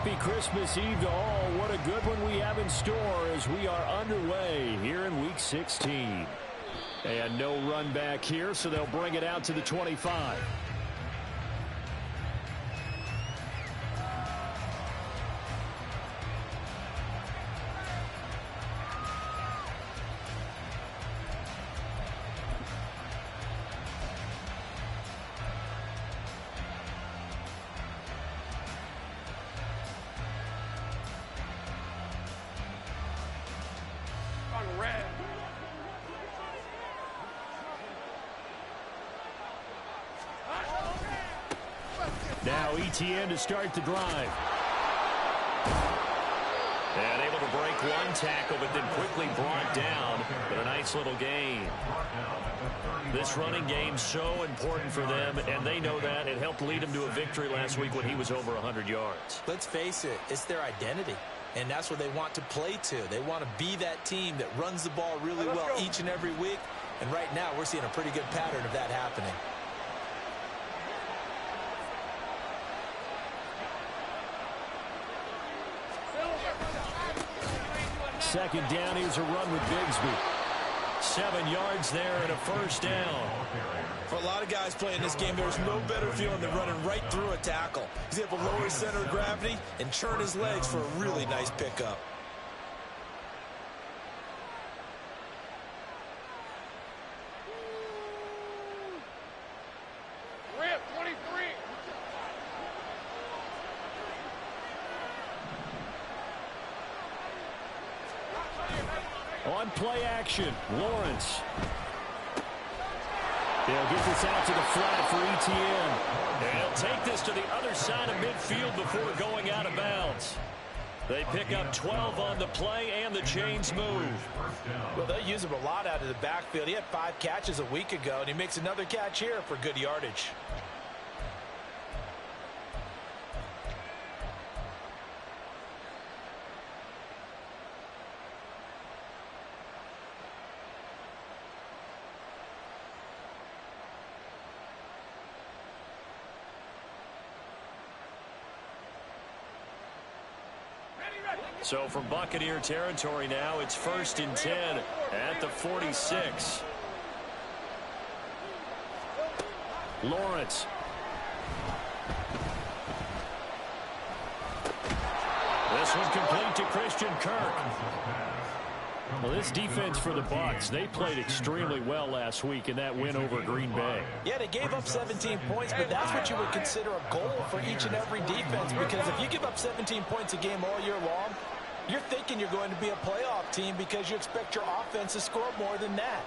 Happy Christmas Eve to all. What a good one we have in store as we are underway here in Week 16. And no run back here, so they'll bring it out to the 25. Now ETN to start the drive. And able to break one tackle, but then quickly brought down. But a nice little gain. This running game so important for them, and they know that. It helped lead them to a victory last week when he was over 100 yards. Let's face it, it's their identity. And that's what they want to play to. They want to be that team that runs the ball really well each and every week. And right now, we're seeing a pretty good pattern of that happening. Second down, here's a run with Bigsby. 7 yards there and a first down. For a lot of guys playing this game, there's no better feeling than running right through a tackle. He's able to lower his center of gravity and churn his legs for a really nice pickup. On play action, Lawrence. They'll get this out to the flat for ETN. And he'll take this to the other side of midfield before going out of bounds. They pick up 12 on the play, and the chains move. Well, they'll use him a lot out of the backfield. He had 5 catches a week ago, and he makes another catch here for good yardage. So from Buccaneer territory now, it's 1st and 10 at the 46. Lawrence. This one complete to Christian Kirk. Well, this defense for the Bucs, they played extremely well last week in that win over Green Bay. Yeah, they gave up 17 points, but that's what you would consider a goal for each and every defense, because if you give up 17 points a game all year long, you're thinking you're going to be a playoff team because you expect your offense to score more than that.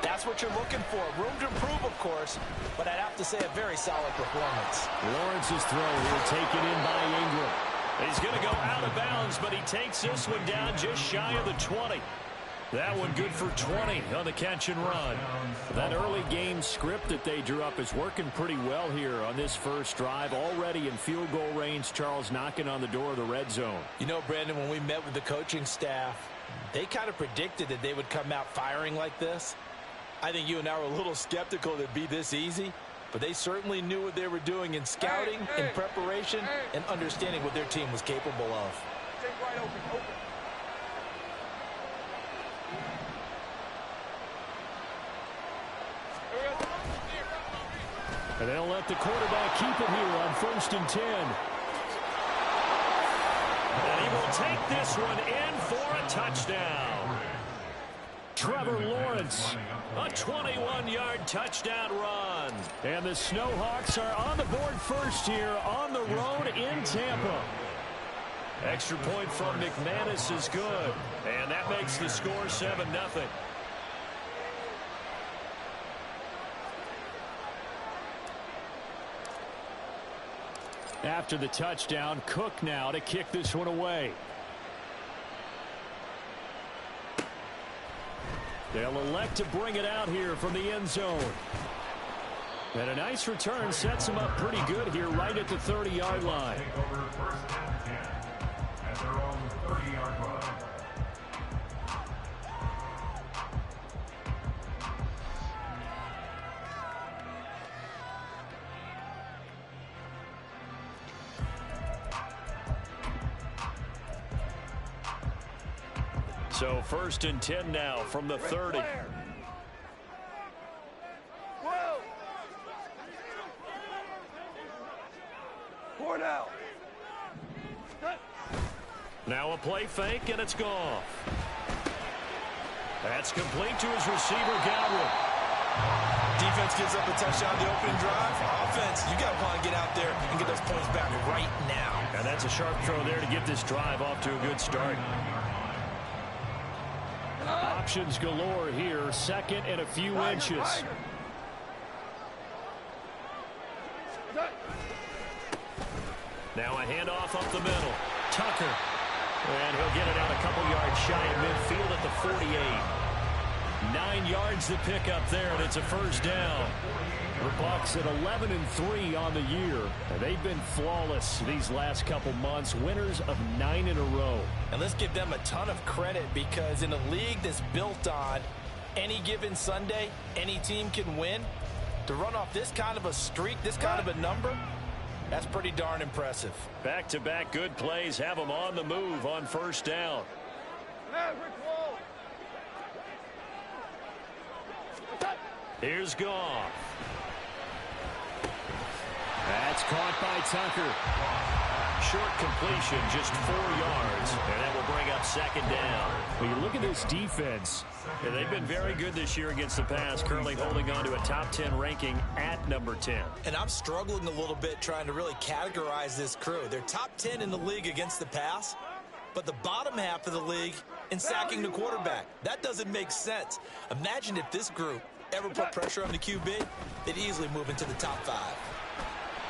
That's what you're looking for. Room to improve, of course, but I'd have to say a very solid performance. Lawrence's throw here taken in by Ingram. He's going to go out of bounds, but he takes this one down just shy of the 20. That one good for 20 on the catch and run. That early game script that they drew up is working pretty well here on this first drive. Already in field goal range, Charles knocking on the door of the red zone. You know, Brandon, when we met with the coaching staff, they kind of predicted that they would come out firing like this. I think you and I were a little skeptical that it'd be this easy, but they certainly knew what they were doing in scouting, in preparation, and understanding what their team was capable of. Take right open. And they'll let the quarterback keep it here on 1st and 10. And he will take this one in for a touchdown. Trevor Lawrence, a 21-yard touchdown run. And the Snowhawks are on the board first here on the road in Tampa. Extra point from McManus is good. And that makes the score 7-0. After the touchdown, Cook now to kick this one away. They'll elect to bring it out here from the end zone. And a nice return sets them up pretty good here right at the 30-yard line. Take over 1st and 10 at their own 30-yard line. So 1st and 10 now from the 30. Whoa! 4 now. Now a play fake, and it's gone. That's complete to his receiver, Godwin. Defense gives up a touchdown the opening drive. Offense, you got to want to get out there and get those points back right now. And that's a sharp throw there to get this drive off to a good start. Options galore here. 2nd and a few inches. Now a handoff up the middle. Tucker. And he'll get it out a couple yards shy of midfield at the 48. 9 yards to pick up there, and it's a 1st down. The Bucs at 11-3 on the year. And they've been flawless these last couple months, winners of 9 in a row. And let's give them a ton of credit, because in a league that's built on any given Sunday, any team can win. To run off this kind of a streak, this kind of a number, that's pretty darn impressive. Back-to-back good plays have them on the move on 1st down. Here's Goff. That's caught by Tucker. Short completion, just 4 yards, and that will bring up 2nd down. Well, you look at this defense, and they've been very good this year against the pass, currently holding on to a top 10 ranking at number 10. And I'm struggling a little bit trying to really categorize this crew. They're top 10 in the league against the pass, but the bottom half of the league in sacking the quarterback. That doesn't make sense. Imagine if this group ever put pressure on the QB, they'd easily move into the top 5.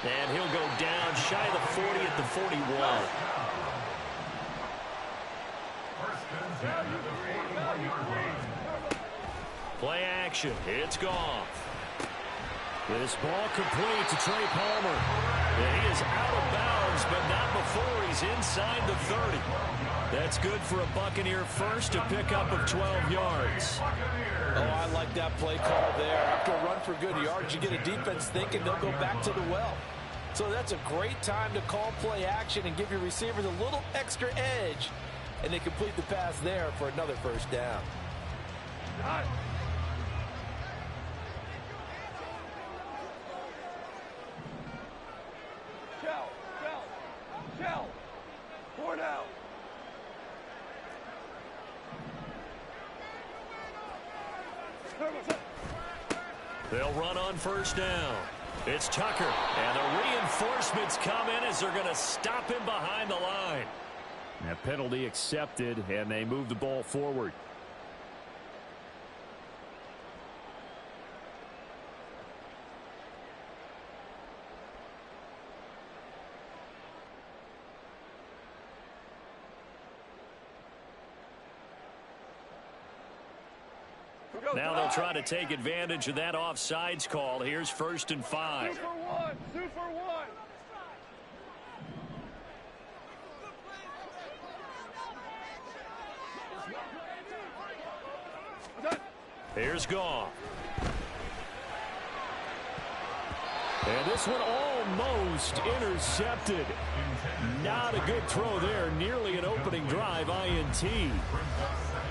And he'll go down shy of the 40 at the 41. Play action. It's Goff. This ball complete to Trey Palmer. And he is out of bounds, but not before he's inside the 30. That's good for a Buccaneer first, a pickup of 12 yards. Oh, I like that play call there. After a run for good yards, you get a defense thinking they'll go back to the well. So that's a great time to call play action and give your receivers a little extra edge. And they complete the pass there for another 1st down. Shell. 4 now. They'll run on 1st down. It's Tucker, and the reinforcements come in as they're going to stop him behind the line. That penalty accepted, and they move the ball forward. Now they'll try to take advantage of that offsides call. Here's 1st and 5. 2 for 1. 2 for 1. Here's Goff. And this one almost intercepted. Not a good throw there. Nearly an opening drive INT.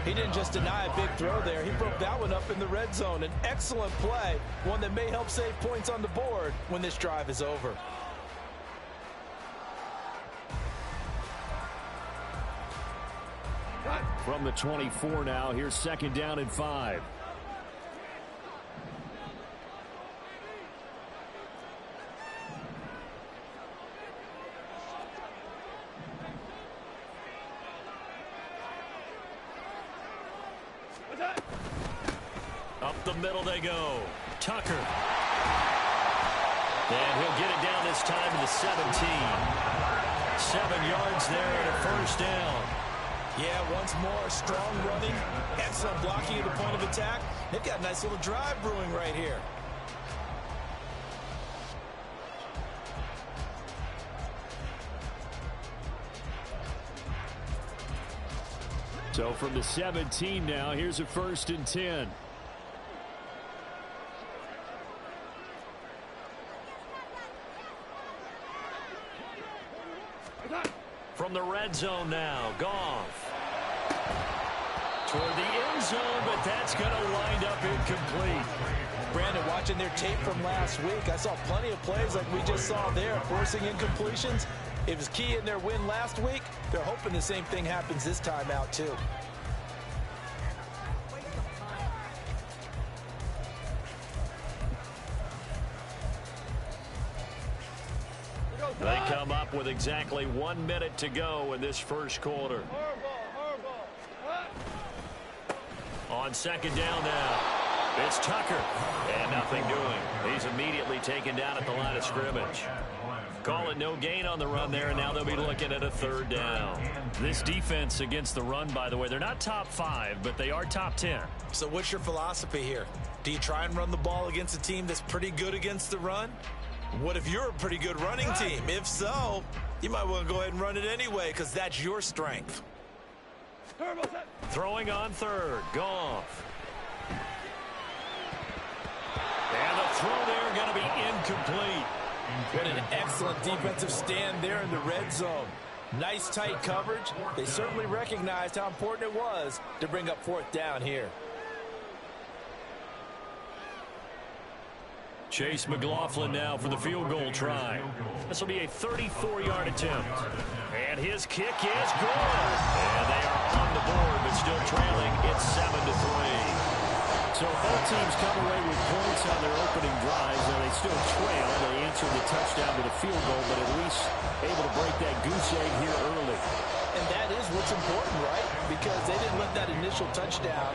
He didn't just deny a big throw there. He broke that one up in the red zone. An excellent play. One that may help save points on the board when this drive is over. From the 24 now, here's 2nd down and 5. Up the middle they go. Tucker. And he'll get it down this time to the 17. 7 yards there and a 1st down. Yeah, once more, strong running, excellent blocking at the point of attack. They've got a nice little drive brewing right here. So from the 17 now, here's a 1st and 10. From the red zone now, Goff. toward the end zone, but that's going to wind up incomplete. Brandon, watching their tape from last week, I saw plenty of plays like we just saw there, forcing incompletions. It was key in their win last week. They're hoping the same thing happens this time out, too. They come up with exactly 1 minute to go in this first quarter. On second down now, it's Tucker. And nothing doing. He's immediately taken down at the line of scrimmage. Call it no gain on the run there, and now they'll be looking at a third down. This defense against the run, by the way, they're not top 5, but they are top 10. So what's your philosophy here? Do you try and run the ball against a team that's pretty good against the run? What if you're a pretty good running team? If so, you might want to go ahead and run it anyway because that's your strength. Throwing on third, Goff. And the throw there going to be incomplete. What an excellent defensive stand there in the red zone. Nice tight coverage. They certainly recognized how important it was to bring up fourth down here. Chase McLaughlin now for the field goal try. This will be a 34-yard attempt. And his kick is good. And they are on the board, but still trailing. It's 7-3. So both teams come away with points on their opening drives. Now they still trail. They answered the touchdown with a field goal, but at least able to break that goose egg here early. And that is what's important, right? Because they didn't let that initial touchdown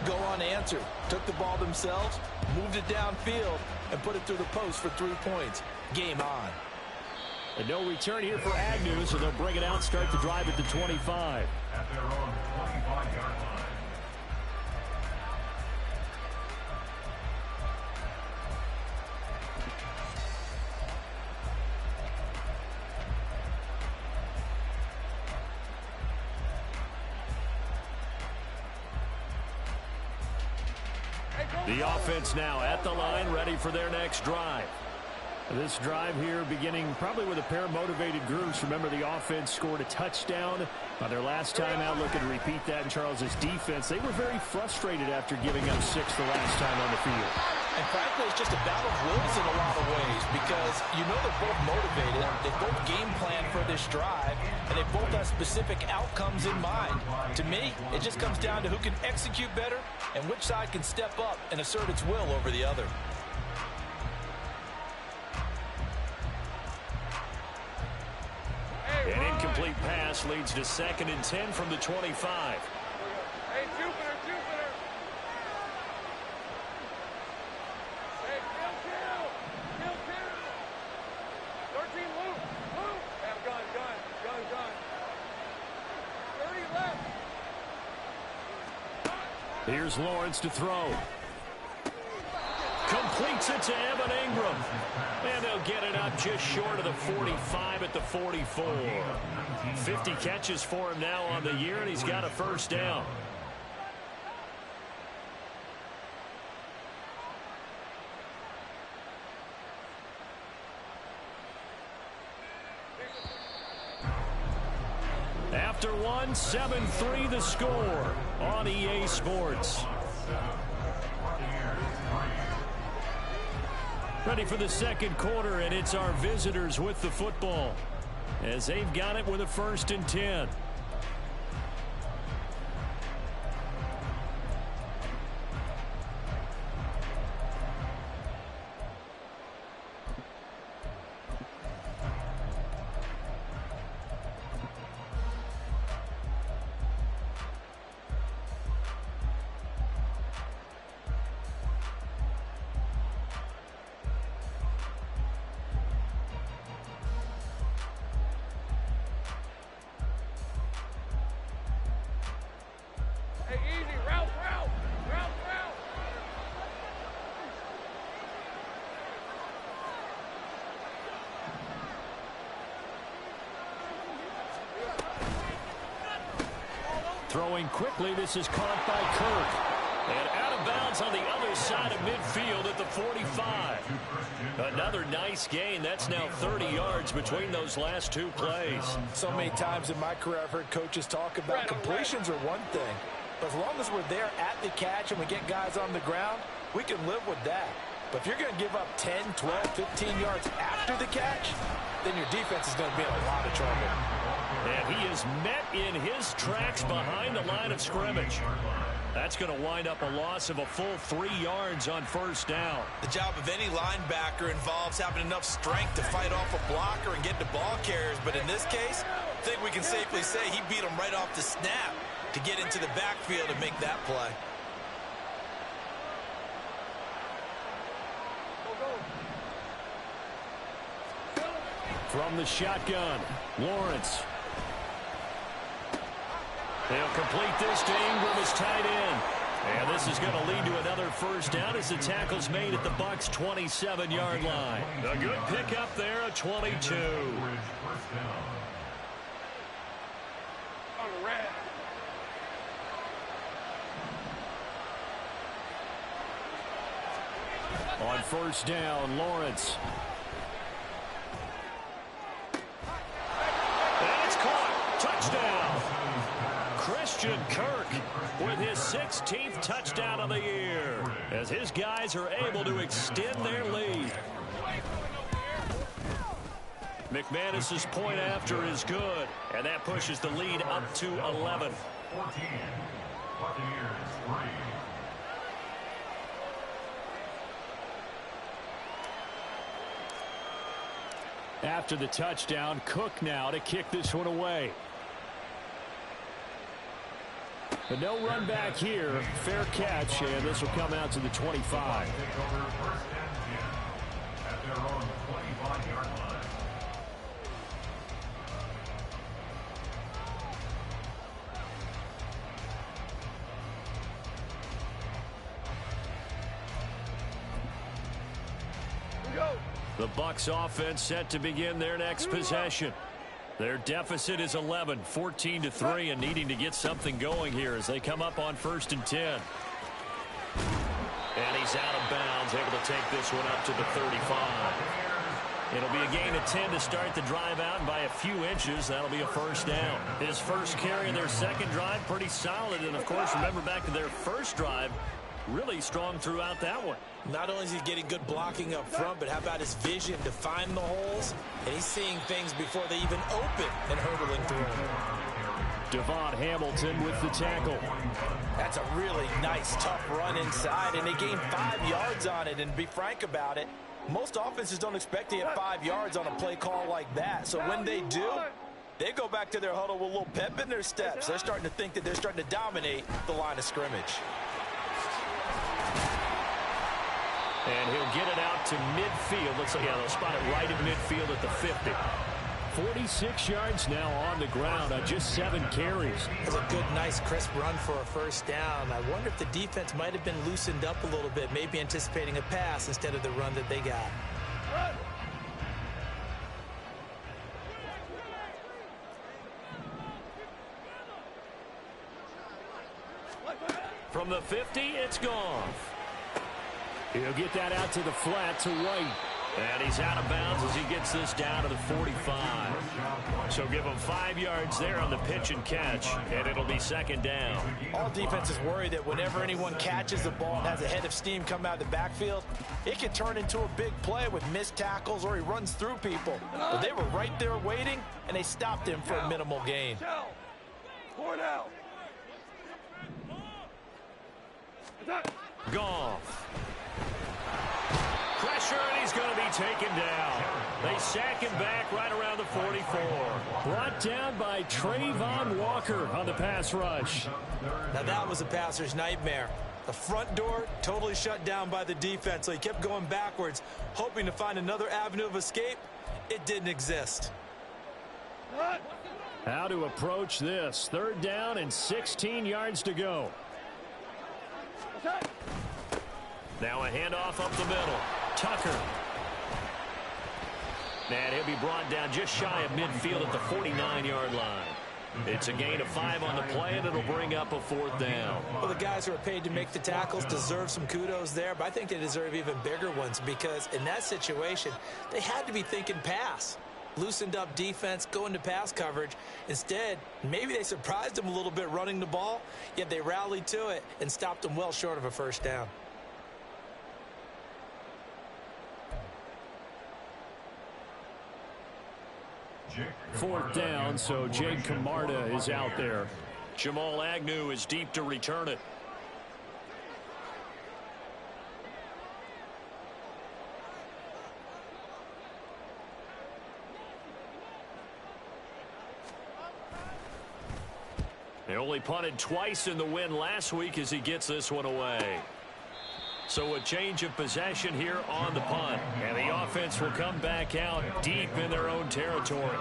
go unanswered. Took the ball themselves, moved it downfield, and put it through the post for 3 points. Game on. And no return here for Agnew, so they'll bring it out and start the drive at the 25. At their own 25-yard line. The offense now at the line, ready for their next drive. This drive here beginning probably with a pair of motivated groups. Remember, the offense scored a touchdown on their last time out. Looking to repeat that in Charles's defense. They were very frustrated after giving up 6 the last time on the field. And frankly, it's just a battle of wills in a lot of ways because you know they're both motivated. They both game plan for this drive, and they both have specific outcomes in mind. To me, it just comes down to who can execute better and which side can step up and assert its will over the other. An incomplete pass leads to 2nd and 10 from the 25. Hey, Jupiter, Jupiter. Hey, kill. 13, Luke. Have gun. 30 left. Here's Lawrence to throw. Completes it to Evan Ingram. And they'll get it up just short of the 45 at the 44. 50 catches for him now on the year, and he's got a first down. After one, 7-3 the score on EA Sports. Ready for the second quarter, and it's our visitors with the football as they've got it with a 1st and 10. Throwing quickly, this is caught by Kirk. And out of bounds on the other side of midfield at the 45. Another nice gain. That's now 30 yards between those last 2 plays. So many times in my career I've heard coaches talk about completions are one thing, But as long as we're there at the catch and we get guys on the ground, we can live with that. But if you're going to give up 10, 12, 15 yards after the catch, then your defense is going to be in a lot of trouble. And he is met in his tracks behind the line of scrimmage. That's going to wind up a loss of a full 3 yards on first down. The job of any linebacker involves having enough strength to fight off a blocker and get to ball carriers. But in this case, I think we can safely say he beat him right off the snap to get into the backfield and make that play. From the shotgun, Lawrence. They'll complete this to Ingram as tight end. And this is going to lead to another first down as the tackle's made at the Bucs' 27-yard line. A good pickup there, a 22. On red. On first down, Lawrence. And it's caught. Touchdown. Christian Kirk with his 16th touchdown of the year as his guys are able to extend their lead. McManus's point after is good, and that pushes the lead up to 11. 14. Buccaneers 3. After the touchdown, Cook now to kick this one away. But no run back here. Fair catch, and this will come out to the 25. Take over first and 10 at their own 25-yard line. The Bucs offense set to begin their next possession. Their deficit is 11, 14-3, and needing to get something going here as they come up on first and 10. And he's out of bounds, able to take this one up to the 35. It'll be a gain of 10 to start the drive out, and by a few inches, that'll be a first down. His first carry of their second drive, pretty solid. And, of course, remember back to their first drive, really strong throughout that one. Not only is he getting good blocking up front, but how about his vision to find the holes? And he's seeing things before they even open and hurdling through them. Devon Hamilton with the tackle. That's a really nice, tough run inside, and they gained 5 yards on it. And to be frank about it, most offenses don't expect to get 5 yards on a play call like that. So when they do, they go back to their huddle with a little pep in their steps. They're starting to think that they're starting to dominate the line of scrimmage. And he'll get it out to midfield. Looks like, yeah, they'll spot it right at midfield at the 50. 46 yards now on the ground on just 7 carries. That's a good, nice, crisp run for a first down. I wonder if the defense might have been loosened up a little bit, maybe anticipating a pass instead of the run that they got. From the 50, it's gone. He'll get that out to the flat to White. And he's out of bounds as he gets this down to the 45. So give him 5 yards there on the pitch and catch, and it'll be second down. All defenses worry that whenever anyone catches the ball and has a head of steam come out of the backfield, it can turn into a big play with missed tackles or he runs through people. But they were right there waiting, and they stopped him for a minimal gain. Goff. Pressure, and he's going to be taken down. They sack him back right around the 44. Brought down by Trayvon Walker on the pass rush. Now that was a passer's nightmare. The front door totally shut down by the defense, so he kept going backwards, hoping to find another avenue of escape. It didn't exist. How to approach this. Third down and 16 yards to go. Now a handoff up the middle. Tucker. And he'll be brought down just shy of midfield at the 49-yard line. It's a gain of 5 on the play, and it'll bring up a fourth down. Well, the guys who are paid to make the tackles deserve some kudos there, but I think they deserve even bigger ones because in that situation, they had to be thinking pass. loosened up defense, go into pass coverage. Instead, maybe they surprised them a little bit running the ball, yet they rallied to it and stopped them well short of a first down. Fourth down, so Jake Camarda is out there. Jamal Agnew is deep to return it. They only punted twice in the win last week as he gets this one away. So a change of possession here on the punt. And the offense will come back out deep in their own territory.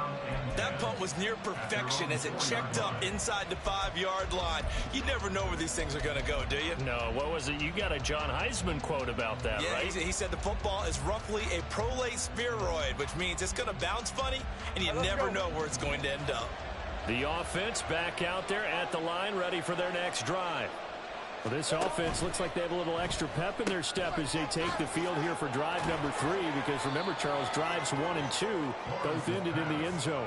That punt was near perfection as it checked up inside the 5-yard line. You never know where these things are going to go, do you? No, what was it? You got a John Heisman quote about that, yeah, right? He said the football is roughly a prolate spheroid, which means it's going to bounce funny, and you never know where it's going to end up. The offense back out there at the line, ready for their next drive. Well, this offense looks like they have a little extra pep in their step as they take the field here for drive number 3, because remember, Charles, drives 1 and 2 both ended in the end zone.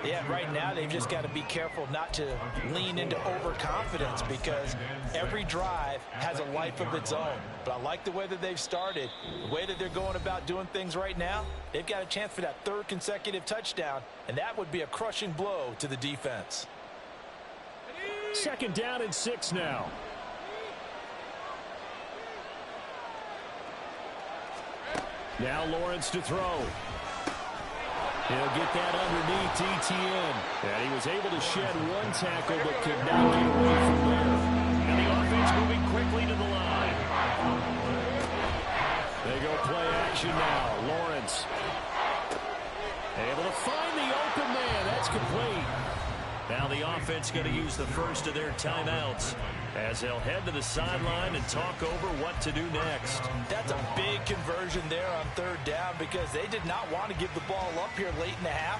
Yeah, right now they've just got to be careful not to lean into overconfidence, because every drive has a life of its own. But I like the way that they've started, the way that they're going about doing things right now. They've got a chance for that 3rd consecutive touchdown, and that would be a crushing blow to the defense. 2nd down and 6 now. Now Lawrence to throw. He'll get that underneath Etienne. And he was able to shed 1 tackle but could not get away from there. And the offense moving quickly to the line. They go play action now. Lawrence able to find the open man. That's complete. Now the offense going to use the first of their timeouts as they'll head to the sideline and talk over what to do next. That's a big conversion there on 3rd down, because they did not want to give the ball up here late in the half.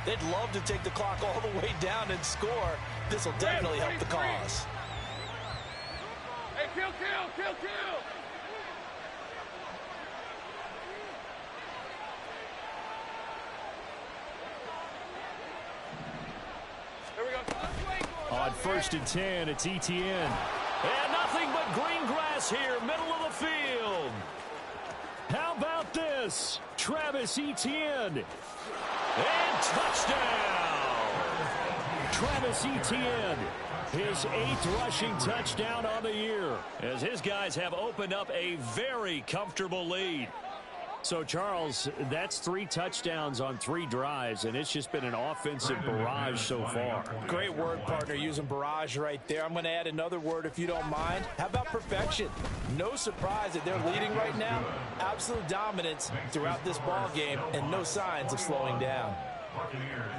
They'd love to take the clock all the way down and score. This will definitely help the cause. Hey, kill, kill, kill, kill! There we go. On 1st and 10, it's Etienne. And nothing but green grass here, middle of the field. How about this? Travis Etienne. And touchdown! Travis Etienne, his 8th rushing touchdown on the year, as his guys have opened up a very comfortable lead. So, Charles, that's 3 touchdowns on 3 drives, and it's just been an offensive barrage so far. Great word, partner, using barrage right there. I'm going to add another word if you don't mind. How about perfection? No surprise that they're leading right now. Absolute dominance throughout this ball game, and no signs of slowing down. Buccaneers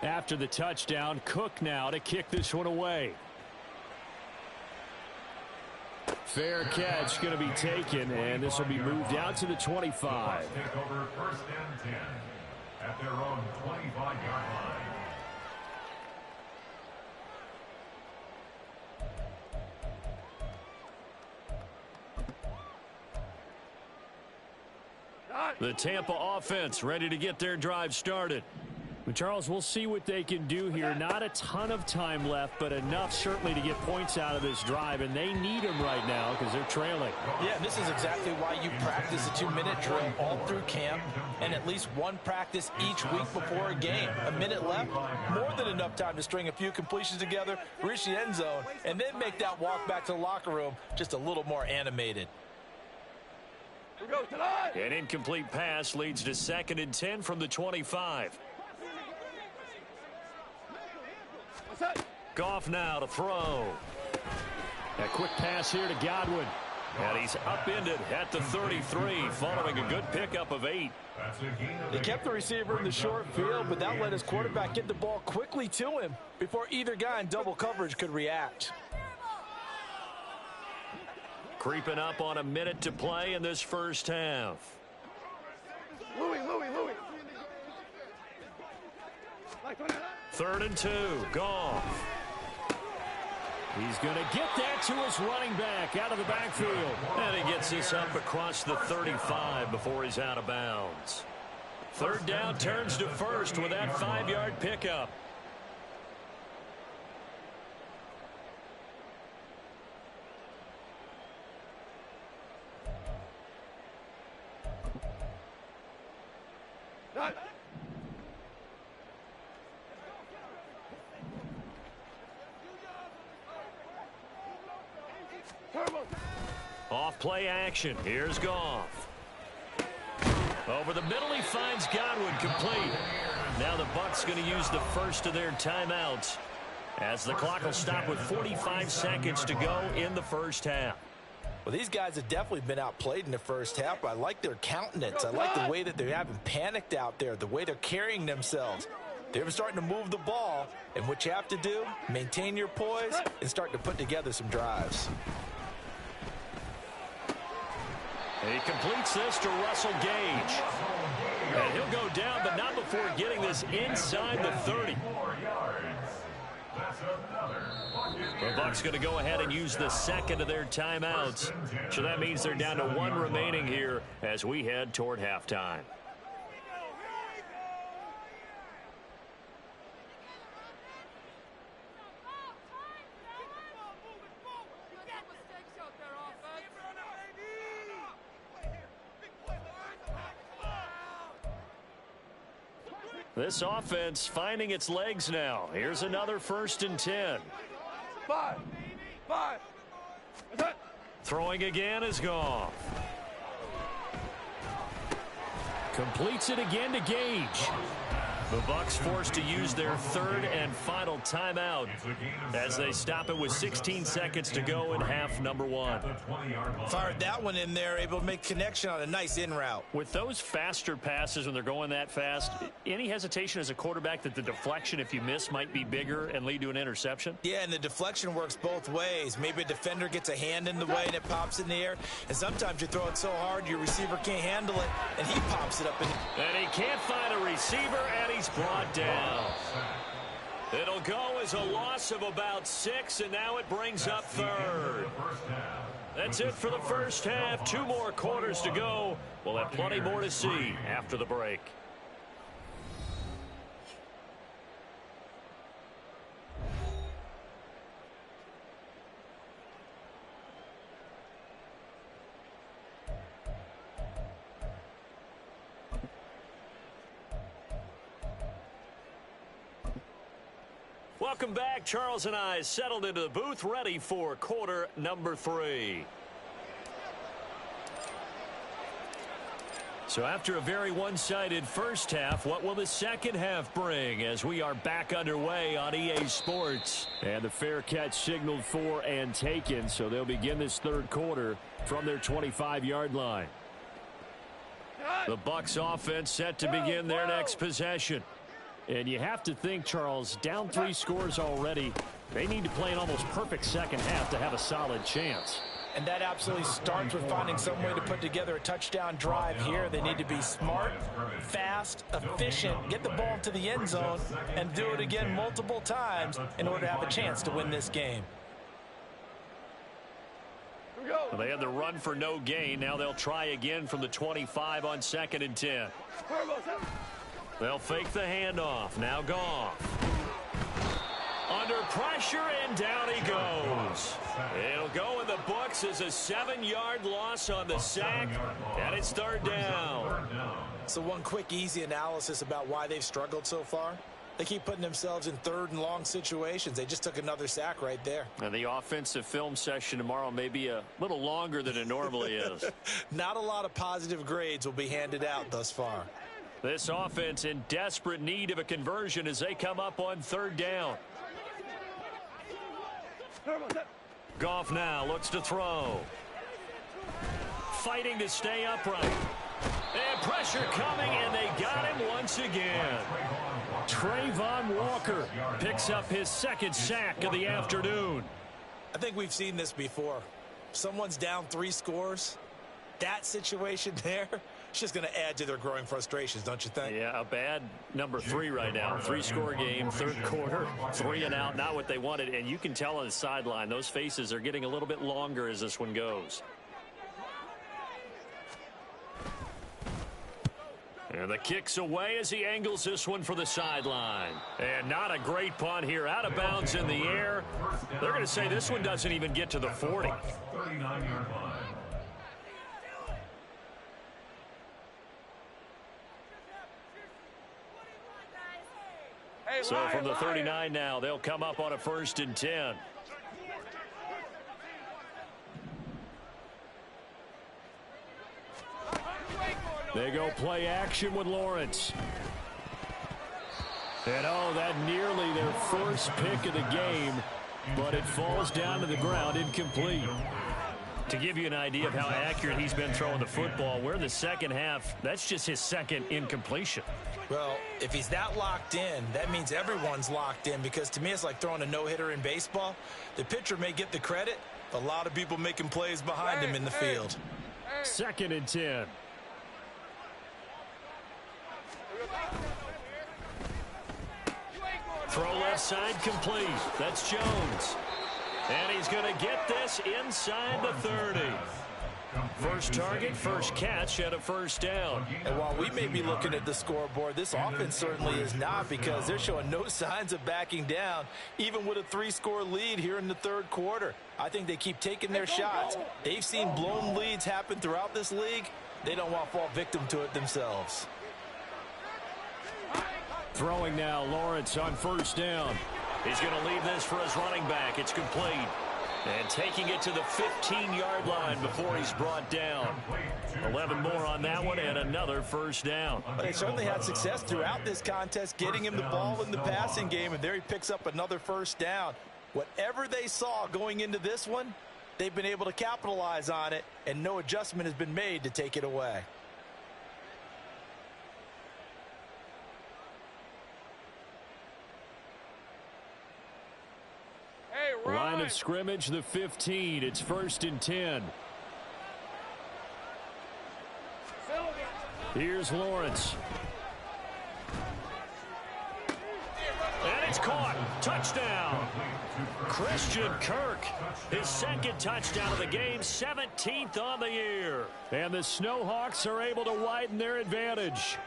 3. After the touchdown, Cook now to kick this one away. Fair catch going to be taken, and this will be moved out to the 25. Take over 1st and 10 at their own 25-yard line. The Tampa offense ready to get their drive started. But Charles, we'll see what they can do here. Not a ton of time left, but enough certainly to get points out of this drive, and they need them right now because they're trailing. Yeah, this is exactly why you practice a 2-minute drill all through camp, and at least 1 practice each week before a game. A minute left, more than enough time to string a few completions together, reach the end zone, and then make that walk back to the locker room just a little more animated. An incomplete pass leads to 2nd and 10 from the 25. Goff now to throw. A quick pass here to Godwin. And he's upended at the 33 following a good pickup of 8. They kept the receiver in the short field, but that let his quarterback get the ball quickly to him before either guy in double coverage could react. Creeping up on a minute to play in this first half. Louis. 3rd and 2, Goff. He's going to get that to his running back out of the backfield. And he gets this up across the 35 before he's out of bounds. Third down turns to first with that 5-yard pickup. Off play action. Here's Goff. Over the middle, he finds Godwin complete. Now the Bucs going to use the first of their timeouts as the clock will stop with 45 seconds to go in the first half. Well, these guys have definitely been outplayed in the first half. I like their countenance. I like the way that they haven't panicked out there, the way they're carrying themselves. They're starting to move the ball, and what you have to do, maintain your poise and start to put together some drives. He completes this to Russell Gage. And he'll go down, but not before getting this inside the 30. The Bucs going to go ahead and use the second of their timeouts. So that means they're down to 1 remaining here as we head toward halftime. This offense finding its legs now. Here's another 1st and 10. 5. Throwing again is Goff. Completes it again to Gage. The Bucs forced to use their third and final timeout as they stop it with 16 seconds to go in half number 1. Fired that one in there, able to make connection on a nice in route. With those faster passes when they're going that fast, any hesitation as a quarterback that the deflection, if you miss, might be bigger and lead to an interception? Yeah, and the deflection works both ways. Maybe a defender gets a hand in the way and it pops in the air. And sometimes you throw it so hard your receiver can't handle it, and he pops it up in the... And he can't find a receiver, and he's brought down. It'll go as a loss of about 6, and now it brings up third. That's it for the first half. 2 more quarters to go. We'll have plenty more to see after the break. Welcome back. Charles and I settled into the booth, ready for quarter number 3. So after a very one-sided first half, what will the second half bring as we are back underway on EA Sports? And the fair catch signaled for and taken, so they'll begin this third quarter from their 25-yard line. The Bucs offense set to begin their next possession. And you have to think, Charles, down 3 scores already. They need to play an almost perfect second half to have a solid chance. And that absolutely starts with finding some way to put together a touchdown drive here. They need to be smart, fast, efficient, get the ball to the end zone, and do it again multiple times in order to have a chance to win this game. Well, they had the run for no gain. Now they'll try again from the 25 on 2nd and 10. They'll fake the handoff. Now Goff. Under pressure, and down he goes. It'll go in the books as a 7-yard loss on the sack, and it's third down. So one quick, easy analysis about why they've struggled so far. They keep putting themselves in 3rd and long situations. They just took another sack right there. And the offensive film session tomorrow may be a little longer than it normally is. Not a lot of positive grades will be handed out thus far. This offense in desperate need of a conversion as they come up on 3rd down. Goff now looks to throw. Fighting to stay upright. And pressure coming, and they got him once again. Trayvon Walker picks up his 2nd sack of the afternoon. I think we've seen this before. Someone's down 3 scores. That situation there, It's just going to add to their growing frustrations, don't you think? Yeah, a bad number 3 right now. 3-score game, third quarter, 3 and out, not what they wanted. And you can tell on the sideline, those faces are getting a little bit longer as this one goes. And the kick's away as he angles this one for the sideline. And not a great punt here. Out of bounds in the air. They're going to say this one doesn't even get to the 40. 39-yard line. So from the 39 now, they'll come up on a 1st and 10. They go play action with Lawrence. And oh, that nearly their first pick of the game, but it falls down to the ground incomplete. To give you an idea of how accurate he's been throwing the football, we're in the second half. That's just his second incompletion. Well, if he's that locked in, that means everyone's locked in, because to me it's like throwing a no-hitter in baseball. The pitcher may get the credit, but a lot of people making plays behind him in the field. 2nd and 10. Throw left side complete. That's Jones. And he's going to get this inside the 30. First target, first catch, and a 1st down. And while we may be looking at the scoreboard, this offense certainly is not, because they're showing no signs of backing down, even with a 3-score lead here in the third quarter. I think they keep taking their shots. They've seen blown leads happen throughout this league. They don't want to fall victim to it themselves. Throwing now, Lawrence on 1st down. He's going to leave this for his running back. It's complete. And taking it to the 15-yard line before he's brought down. 11 more on that one, and another 1st down. But they certainly had success throughout this contest, getting him the ball in the passing game, and there he picks up another 1st down. Whatever they saw going into this one, they've been able to capitalize on it, and no adjustment has been made to take it away. Line of scrimmage, the 15. It's 1st and 10. Here's Lawrence. And it's caught. Touchdown. Christian Kirk, his 2nd touchdown of the game, 17th on the year. And the Snowhawks are able to widen their advantage.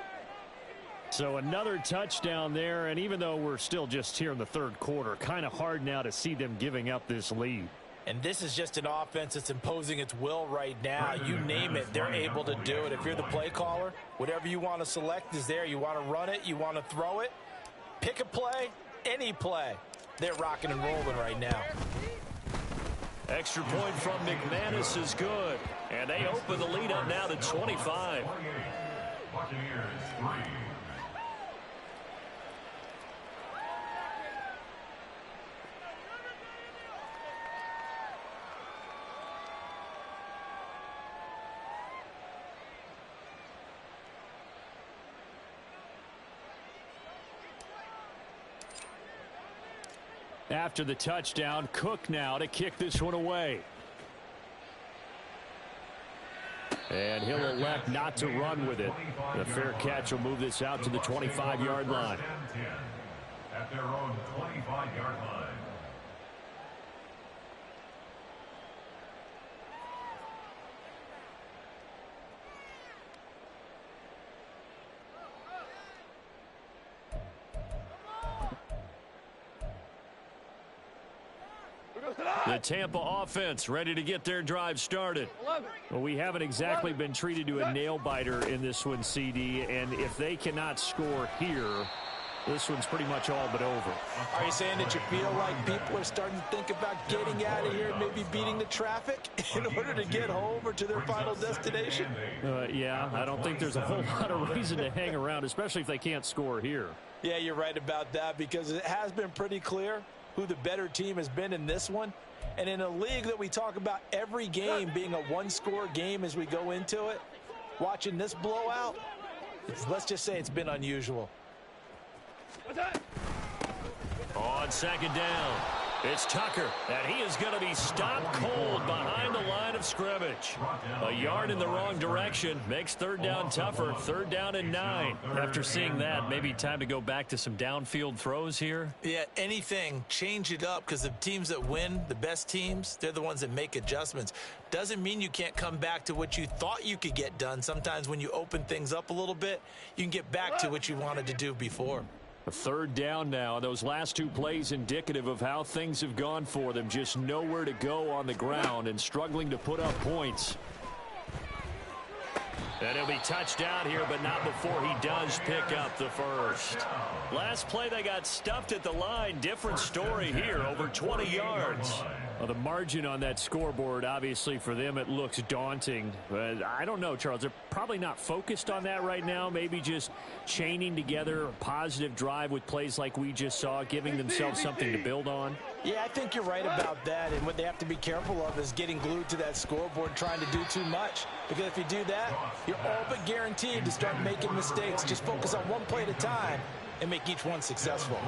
So another touchdown there, and even though we're still just here in the third quarter, kind of hard now to see them giving up this lead. And this is just an offense that's imposing its will right now. You name it, they're able to do it. If you're the play caller, whatever you want to select is there. You want to run it, you want to throw it, pick a play, any play. They're rocking and rolling right now. Extra point from McManus is good. And they open the lead up now to 25. Buccaneers 3. After the touchdown, Cook now to kick this one away. And he'll elect not to run with it. The fair catch will move this out to the 25-yard line. At their own 25-yard line. The Tampa offense ready to get their drive started. Well, we haven't exactly been treated to a nail-biter in this one, CD, and if they cannot score here, this one's pretty much all but over. Are you saying that you feel like people are starting to think about getting out of here and maybe beating the traffic in order to get home or to their final destination? Yeah, I don't think there's a whole lot of reason to hang around, especially if they can't score here. Yeah, you're right about that, because it has been pretty clear who the better team has been in this one. And in a league that we talk about every game being a one-score game as we go into it, watching this blowout, let's just say it's been unusual. On 2nd down, it's Tucker, and he is going to be stopped cold behind the line of scrimmage. A yard in the wrong direction makes third down tougher. Third down and 9. After seeing that, maybe time to go back to some downfield throws here. Yeah, anything. Change it up, because the teams that win, the best teams, they're the ones that make adjustments. Doesn't mean you can't come back to what you thought you could get done. Sometimes when you open things up a little bit, you can get back to what you wanted to do before. A third down now. Those last 2 plays indicative of how things have gone for them. Just nowhere to go on the ground and struggling to put up points. And he'll be touched down here, but not before he does pick up the first. Last play, they got stuffed at the line. Different story here, over 20 yards. Well, the margin on that scoreboard, obviously, for them, it looks daunting. But I don't know, Charles. They're probably not focused on that right now. Maybe just chaining together a positive drive with plays like we just saw, giving themselves something to build on. Yeah, I think you're right about that. And what they have to be careful of is getting glued to that scoreboard, trying to do too much. Because if you do that, you're all but guaranteed to start making mistakes. Just focus on one play at a time and make each one successful.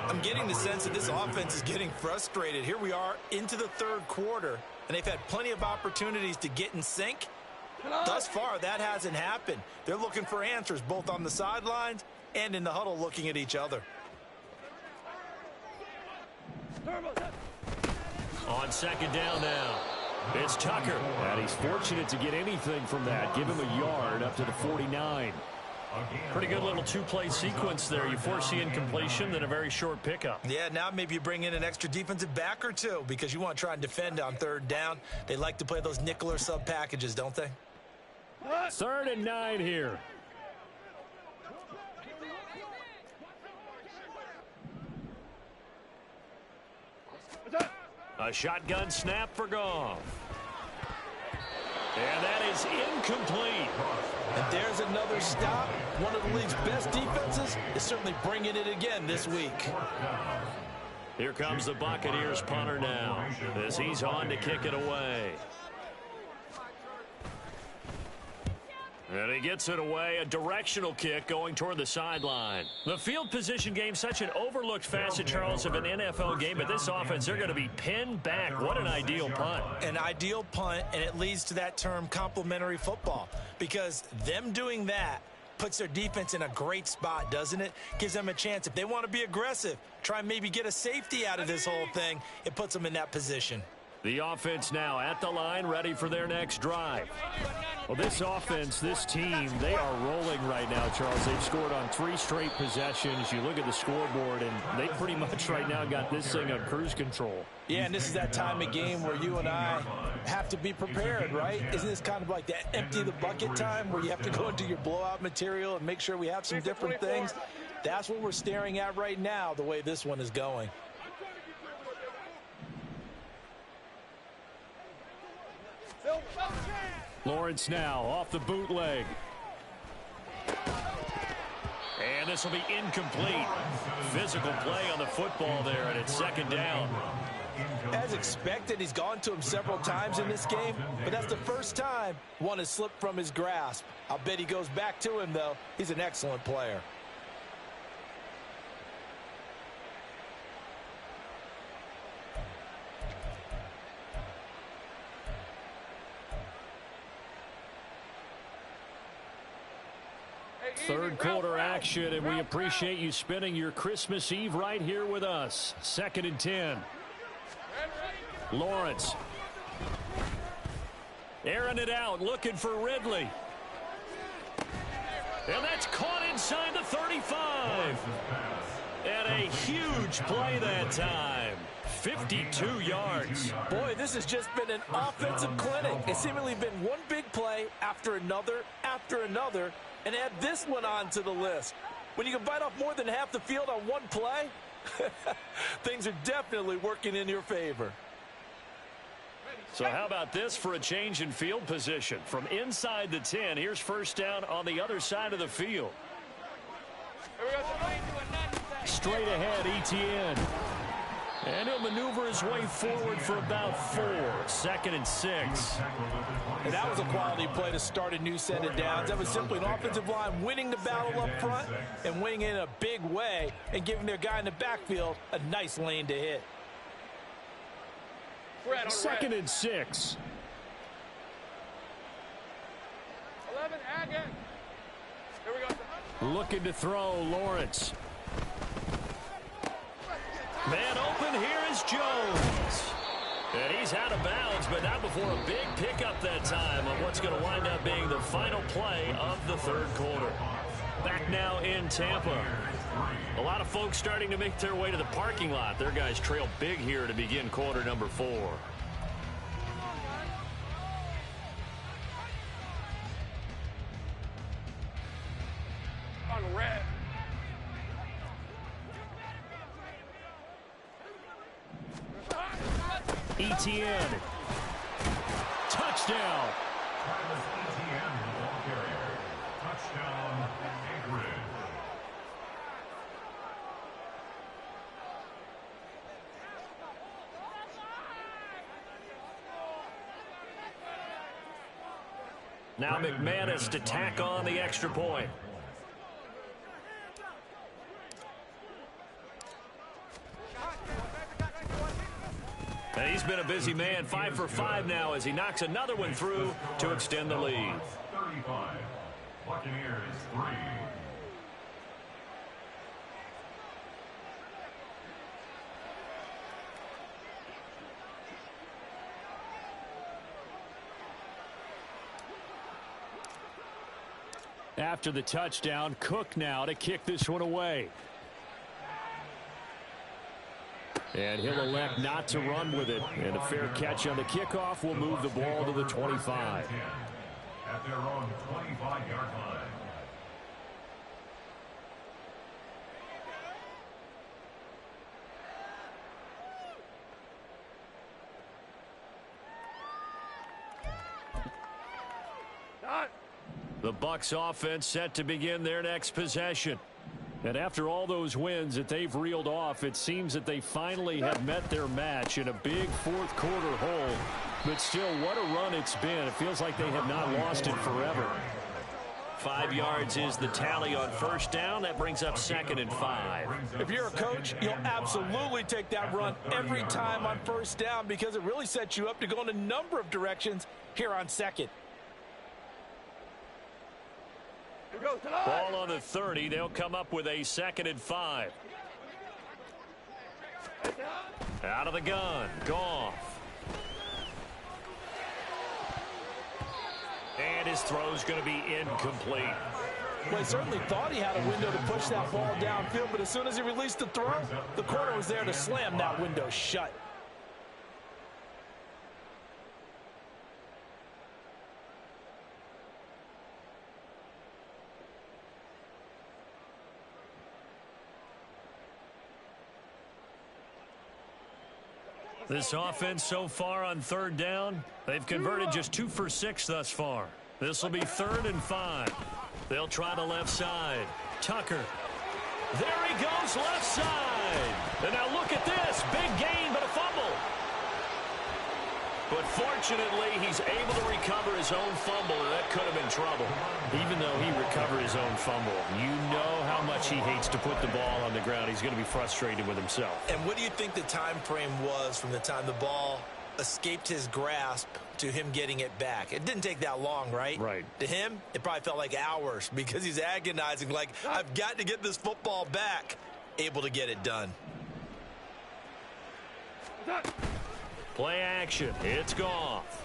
I'm getting the sense that this offense is getting frustrated. Here we are into the third quarter, and they've had plenty of opportunities to get in sync. Thus far, that hasn't happened. They're looking for answers both on the sidelines and in the huddle looking at each other. On second down now, it's Tucker. And he's fortunate to get anything from that. Give him a yard up to the 49. Pretty good little 2-play sequence there. You foresee incompletion, then a very short pickup. Yeah, now maybe you bring in an extra defensive back or two because you want to try and defend on third down. They like to play those nickel or sub packages, don't they? 3rd and 9 here. A shotgun snap for Goff. And that is incomplete. And there's another stop. One of the league's best defenses is certainly bringing it again this week. Here comes the Buccaneers punter now as he's on to kick it away. And he gets it away, a directional kick going toward the sideline. The field position game, such an overlooked facet, Charles, of an NFL game, but this offense, they're going to be pinned back. What an ideal punt. An ideal punt, and it leads to that term complementary football, because them doing that puts their defense in a great spot, doesn't it? Gives them a chance. If they want to be aggressive, try and maybe get a safety out of this whole thing, it puts them in that position. The offense now at the line, ready for their next drive. Well, this offense, this team, they are rolling right now, Charles. They've scored on 3 straight possessions. You look at the scoreboard, and they pretty much right now got this thing on cruise control. Yeah, and this is that time of game where you and I have to be prepared, right? Isn't this kind of like that empty the bucket time where you have to go into your blowout material and make sure we have some different things? That's what we're staring at right now, the way this one is going. Lawrence now off the bootleg. And this will be incomplete. Physical play on the football there, and it's 2nd down. As expected, he's gone to him several times in this game, but that's the first time one has slipped from his grasp. I'll bet he goes back to him, though. He's an excellent player. Third quarter action, and we appreciate you spending your Christmas Eve right here with us. 2nd and 10. Lawrence. Airing it out, looking for Ridley. And that's caught inside the 35. And a huge play that time. 52 yards. Boy, this has just been an offensive clinic. It's seemingly been one big play after another, and add this one on to the list. When you can bite off more than half the field on one play, things are definitely working in your favor. So how about this for a change in field position? From inside the 10, here's 1st down on the other side of the field. Straight ahead, Etienne. And he'll maneuver his way forward for about 4. 2nd and 6. And that was a quality play to start a new set of downs. That was simply an offensive line winning the battle up front and winning in a big way and giving their guy in the backfield a nice lane to hit. 2nd and 6. Here we go. Looking to throw, Lawrence. Man open, here is Jones. And he's out of bounds, but not before a big pickup that time on what's going to wind up being the final play of the third quarter. Back now in Tampa. A lot of folks starting to make their way to the parking lot. Their guys trail big here to begin quarter number 4. On red. Etienne. Touchdown. Travis Etienne, the ball carrier. Touchdown, Anchorage. Now McManus to tack on the extra point. And he's been a busy man, 5 for 5 now as he knocks another one through to extend the lead. 35. Buccaneers 3. After the touchdown, Cook now to kick this one away. And he'll elect not to run with it. And a fair catch on the kickoff will move the ball to the 25. At their own 25-yard line. The Bucs offense set to begin their next possession. And after all those wins that they've reeled off, it seems that they finally have met their match in a big fourth quarter hole. But still, what a run it's been. It feels like they have not lost it forever. 5 yards is the tally on first down. That brings up 2nd and 5. If you're a coach, you'll absolutely take that run every time on first down because it really sets you up to go in a number of directions here on 2nd. Ball on the 30. They'll come up with a 2nd and 5. Out of the gun. Goff. And his throw's going to be incomplete. Well, he certainly thought he had a window to push that ball downfield, but as soon as he released the throw, the corner was there to slam that window shut. This offense so far on third down, they've converted just 2 for 6 thus far. This will be 3rd and 5. They'll try the left side. Tucker. There he goes, left side. And now look at this. Big gain, but a fumble. But fortunately, he's able to recover his own fumble, and that could have been trouble. Even though he recovered his own fumble, you know how much he hates to put the ball on the ground. He's going to be frustrated with himself. And what do you think the time frame was from the time the ball escaped his grasp to him getting it back? It didn't take that long, right? Right. To him, it probably felt like hours because he's agonizing, like, I've got to get this football back. Able to get it done. Play action. It's Goff.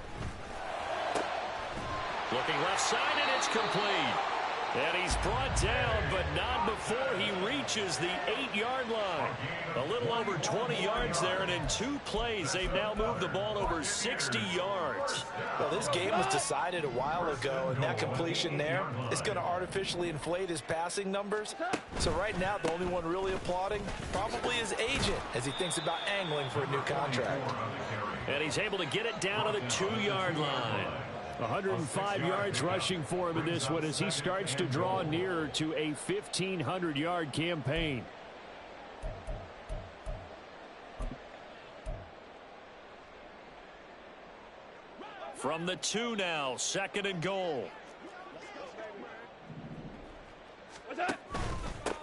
Looking left side, and it's complete. And he's brought down, but not before he reaches the 8-yard line. A little over 20 yards there, and in 2 plays, they've now moved the ball over 60 yards. Well, this game was decided a while ago, and that completion there is going to artificially inflate his passing numbers. So right now, the only one really applauding probably his agent as he thinks about angling for a new contract. And he's able to get it down to the 2-yard line. 105 yards rushing for him in this one as he starts to draw nearer to a 1,500-yard campaign. From the 2 now, 2nd and goal.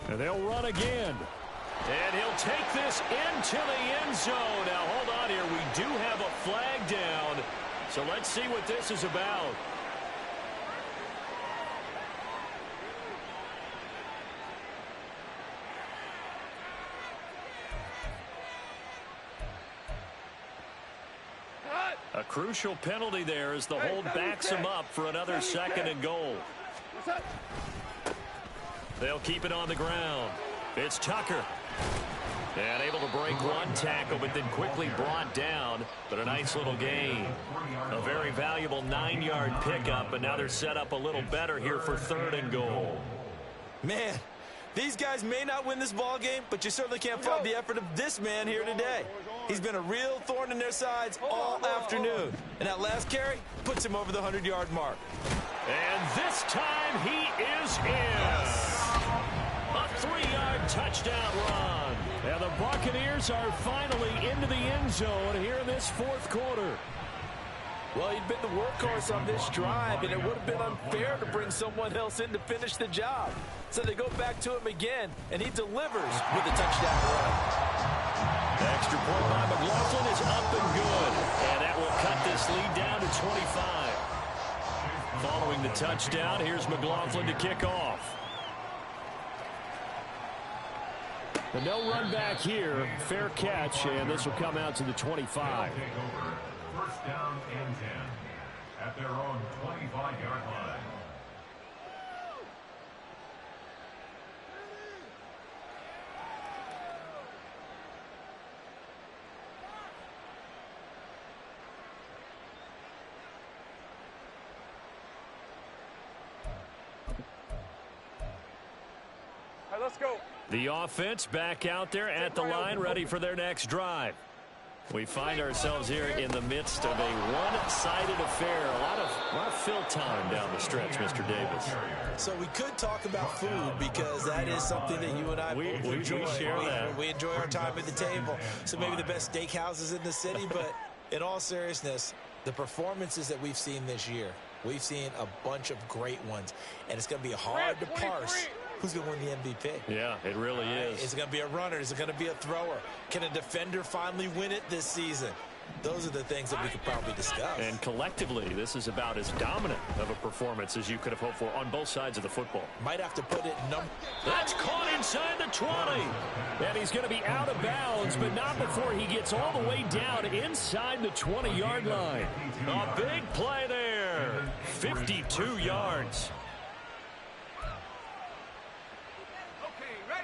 And they'll run again. And he'll take this into the end zone. Now, hold on here. We do have a flag down. So let's see what this is about. crucial penalty there as the hold backs him up for another second and goal. They'll keep it on the ground. It's Tucker. And able to break one tackle, but then quickly brought down. But a nice little gain. A very valuable 9-yard pickup, and now they're set up a little better here for 3rd and goal. Man, these guys may not win this ball game, but you certainly can't fault the effort of this man here today. He's been a real thorn in their sides all afternoon. And that last carry puts him over the 100-yard mark. And this time he is in. A 3-yard touchdown run. And the Buccaneers are finally into the end zone here in this 4th quarter. Well, he'd been the workhorse on this drive, and it would have been unfair to bring someone else in to finish the job. So they go back to him again, and he delivers with a touchdown run. The extra point by McLaughlin is up and good. And that will cut this lead down to 25. Following the touchdown, here's McLaughlin to kick off. And no run back here. Fair catch, and this will come out to the 25. First down and 10 at their own 25-yard line. All right, let's go. The offense back out there at the line, ready for their next drive. We find ourselves here in the midst of a one-sided affair. A lot of fill time down the stretch, Mr. Davis. So we could talk about food because that is something that you and I both enjoy. We share that. We enjoy our time at the table. So maybe the best steakhouses in the city, but in all seriousness, the performances that we've seen this year, we've seen a bunch of great ones, and it's going to be hard to parse who's going to win the MVP. Yeah, it really is. Is it going to be a runner? Is it going to be a thrower? Can a defender finally win it this season? Those are the things that we could probably discuss. And collectively, this is about as dominant of a performance as you could have hoped for on both sides of the football. Might have to put it That's caught inside the 20. And he's going to be out of bounds, but not before he gets all the way down inside the 20-yard line. A big play there. 52 yards.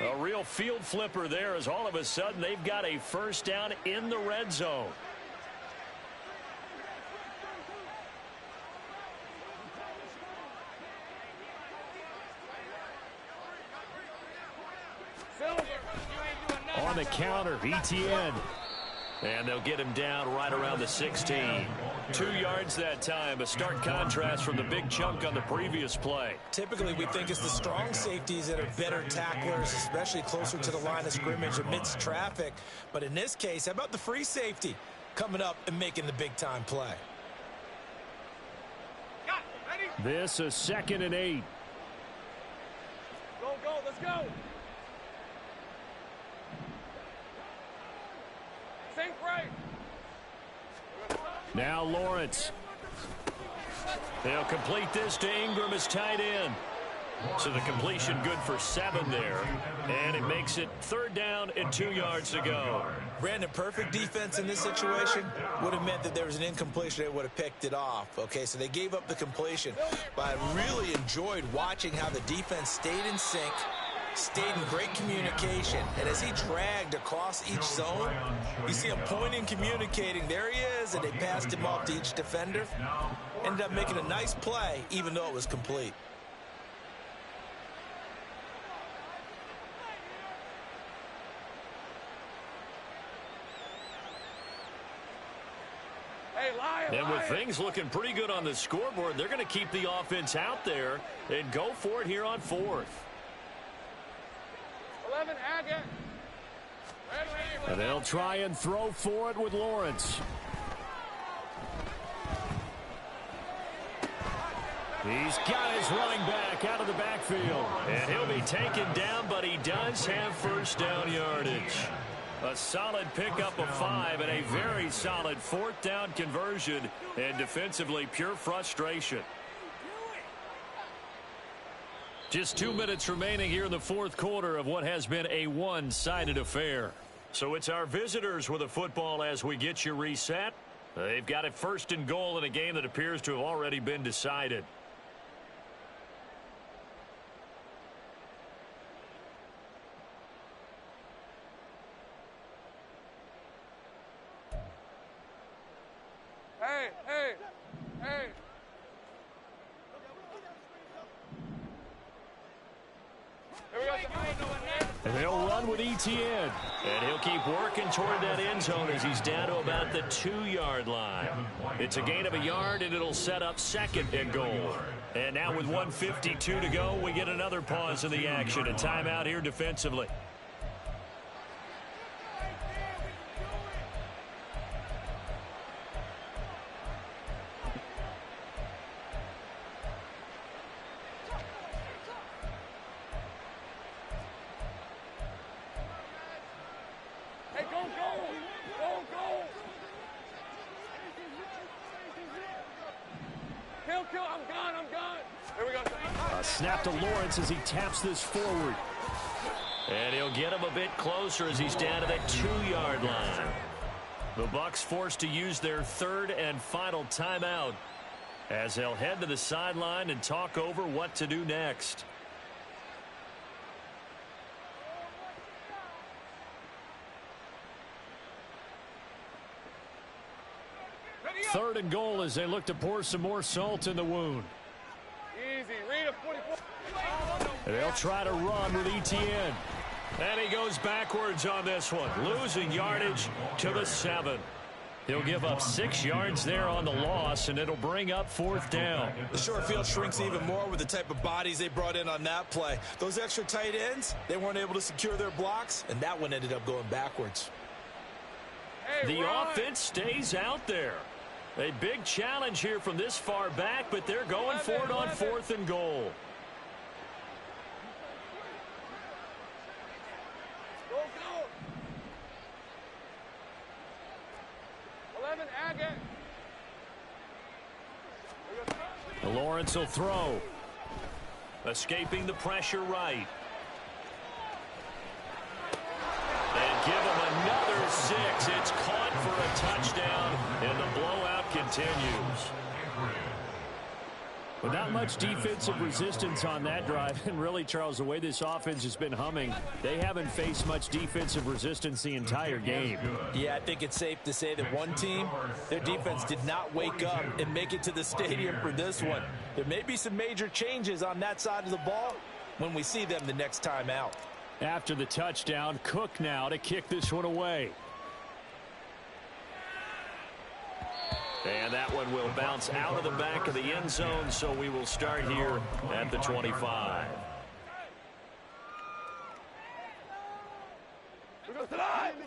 A real field flipper there as all of a sudden they've got a first down in the red zone. On the counter, ETN. And they'll get him down right around the 16. 2 yards that time, a stark contrast from the big chunk on the previous play. Typically, we think it's the strong safeties that are better tacklers, especially closer to the line of scrimmage amidst traffic. But in this case, how about the free safety coming up and making the big-time play? This is 2nd and 8. Go, go, let's go. Think right. Now Lawrence. They'll complete this to Ingram as tight end. So the completion good for 7 there. And it makes it 3rd down and 2 yards to go. Brandon, perfect defense in this situation would have meant that there was an incompletion. They would have picked it off. Okay, so they gave up the completion. But I really enjoyed watching how the defense stayed in sync, stayed in great communication, and as he dragged across each zone, you see him pointing, communicating. There he is, and they passed him off to each defender. Ended up making a nice play, even though it was complete. Hey, lion, And with things looking pretty good on the scoreboard, they're going to keep the offense out there and go for it here on 4th. 11, Agate. And they'll try and throw for it with Lawrence. He's got his running back out of the backfield. And he'll be taken down, but he does have first down yardage. A solid pickup of 5 and a very solid 4th down conversion. And defensively, pure frustration. Just 2 minutes remaining here in the 4th quarter of what has been a one-sided affair. So it's our visitors with a football as we get you reset. They've got it 1st and goal in a game that appears to have already been decided. Hey, hey, hey. Here we go. And they'll run with ETN. And he'll keep working toward that end zone as he's down to about the 2-yard line. It's a gain of a yard, and it'll set up 2nd and goal. And now with 1:52 to go, we get another pause in the action. A timeout here defensively. Hey, go, go. Go, go. Kill, kill. I'm gone, I'm gone. Here we go. Snap to Lawrence as he taps this forward. And he'll get him a bit closer as he's down to that 2-yard line. The Bucs forced to use their 3rd and final timeout as they'll head to the sideline and talk over what to do next. Third and goal as they look to pour some more salt in the wound. Easy. Read a 44. And they'll try to run with ETN. And he goes backwards on this one, losing yardage to the 7. He'll give up 6 yards there on the loss, and it'll bring up 4th down. The short field shrinks even more with the type of bodies they brought in on that play. Those extra tight ends, they weren't able to secure their blocks, and that one ended up going backwards. Hey, The run. offense stays out there. A big challenge here from this far back, but they're going for it on 4th and goal. Go, go. 11, Agate. Lawrence will throw. Escaping the pressure right. And give him another 6. It's caught for a touchdown, and the blowout continues. But not much defensive resistance on that drive. And really, Charles, the way this offense has been humming, they haven't faced much defensive resistance the entire game. Yeah, I think it's safe to say that one team, their defense did not wake up and make it to the stadium for this one. There may be some major changes on that side of the ball when we see them the next time out. After the touchdown, Cook now to kick this one away. And that one will bounce out of the back of the end zone, so we will start here at the 25.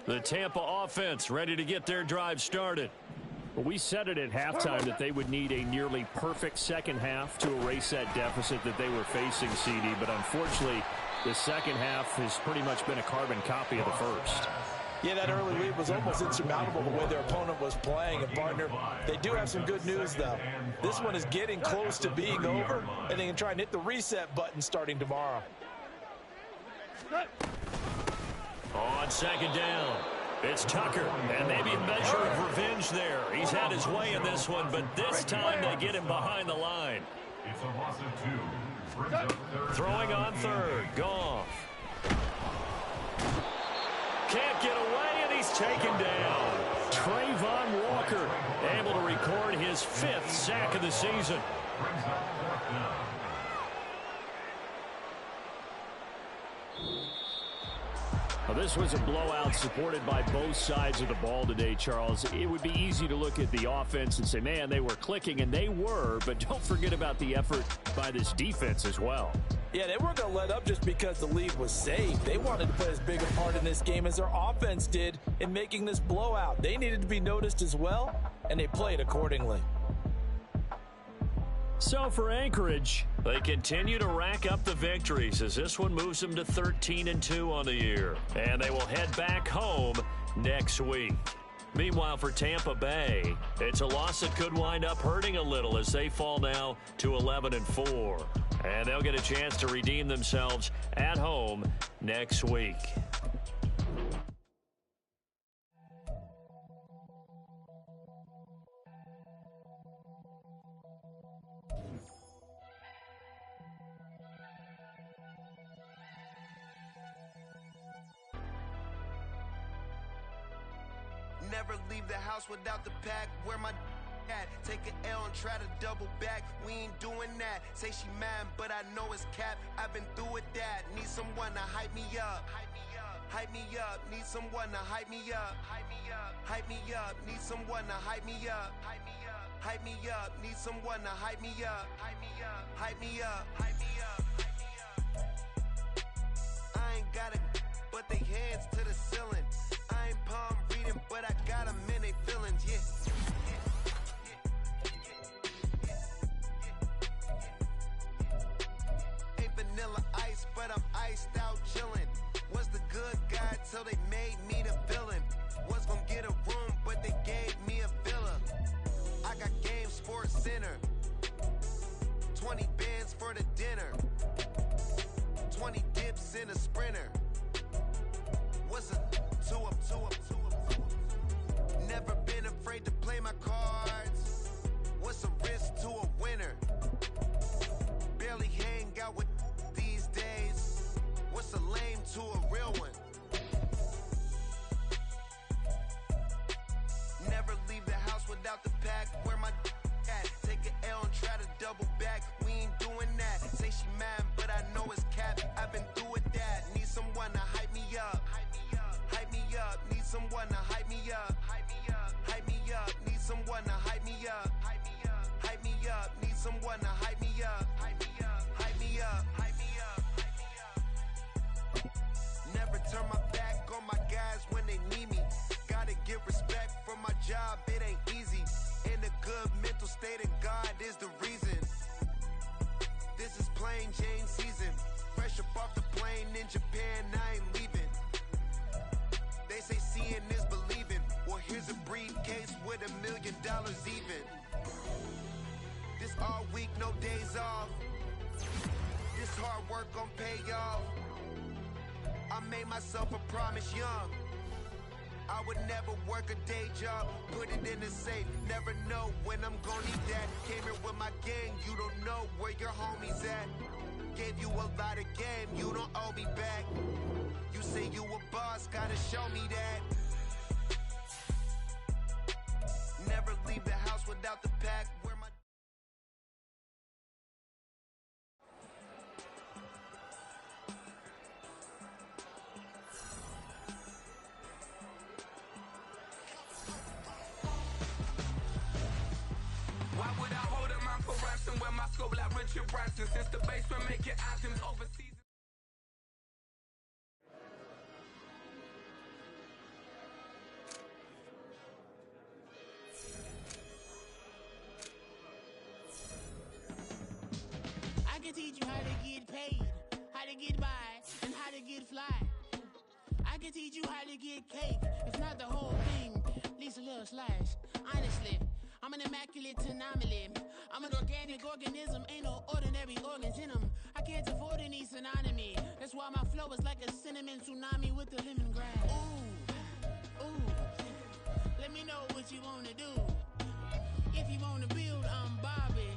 The Tampa offense ready to get their drive started. Well, we said it at halftime that they would need a nearly perfect second half to erase that deficit that they were facing, CD, but unfortunately, the second half has pretty much been a carbon copy of the first. Yeah, that early lead was almost insurmountable the way their opponent was playing. And, partner, they do have some good news, though. This one is getting close to being over, and they can try and hit the reset button starting tomorrow. On 2nd down, it's Tucker, and maybe a measure of revenge there. He's had his way in this one, but this time they get him behind the line. It's a loss of 2. Throwing on 3rd, Goff. Can't get away, and he's taken down. Trayvon Walker able to record his 5th sack of the season. Well, this was a blowout supported by both sides of the ball today, Charles. It would be easy to look at the offense and say, man, they were clicking, and they were, but don't forget about the effort by this defense as well. Yeah, they weren't going to let up just because the lead was saved. They wanted to play as big a part in this game as their offense did in making this blowout. They needed to be noticed as well, and they played accordingly. So for Anchorage, they continue to rack up the victories as this one moves them to 13-2 on the year. And they will head back home next week. Meanwhile, for Tampa Bay, it's a loss that could wind up hurting a little as they fall now to 11-4. And they'll get a chance to redeem themselves at home next week. Never leave the house without the pack. Where my at? Take an L and try to double back. We ain't doing that. Say she mad, but I know it's cap. I've been through with that. Need someone to hype me up. Hype me up. Need someone to hype me up. Hype me up. Need someone to hype me up. Hype me up. Need someone to hype me up. Hype me up. I ain't got it, but they hands to the ceiling. I ain't palm reading, but I got them in they feelings, yeah. Ain't vanilla ice, but I'm iced out chillin'. Was the good guy till they made me the villain. Was gonna get a room, but they gave me a villa. I got Game Sports Center. 20 bands for the dinner. 20 dips in a sprinter. What's a two up? Never been afraid to play my cards. What's a risk to a winner? Barely hang out with these days. What's a lame to a real one? Never leave the house without the pack. Where my at? Take an L and try to double back. We ain't doing that. Say she mad, but I know it's cap. I've been through with that. Need someone to hype me up. Hype me up. Need someone to hype me up. Hype me up. Need someone to hype me up. Hype me up. Need someone to hype me up. Hype me up. Never turn my back on my guys when they need me. Gotta get respect for my job, it ain't easy. In a good mental state, and God is the reason. This is plain Jane season. Fresh up off the plane in Japan, I ain't leaving. They say seeing is believing. Well, here's a briefcase with $1 million even. This all week, no days off. This hard work gon' pay off. I made myself a promise young. I would never work a day job, put it in the safe. Never know when I'm gonna need that. Came here with my gang, you don't know where your homies at. Gave you a lot of game, you don't owe me back. You say you a boss, gotta show me that. Never leave the house without the pack. Where my Why would I hold a man for ransom when my scope like Richard Branson? Since the basement making anthems overseas. I can teach you how to get paid, how to get by, and how to get fly. I can teach you how to get cake, if not the whole thing, at least a little slice. Honestly, I'm an immaculate anomaly. I'm an organic organism, ain't no ordinary organs in them. I can't afford any synonymy. That's why my flow is like a cinnamon tsunami with the lemongrass. Ooh, let me know what you wanna do. If you wanna build, I'm Bobby.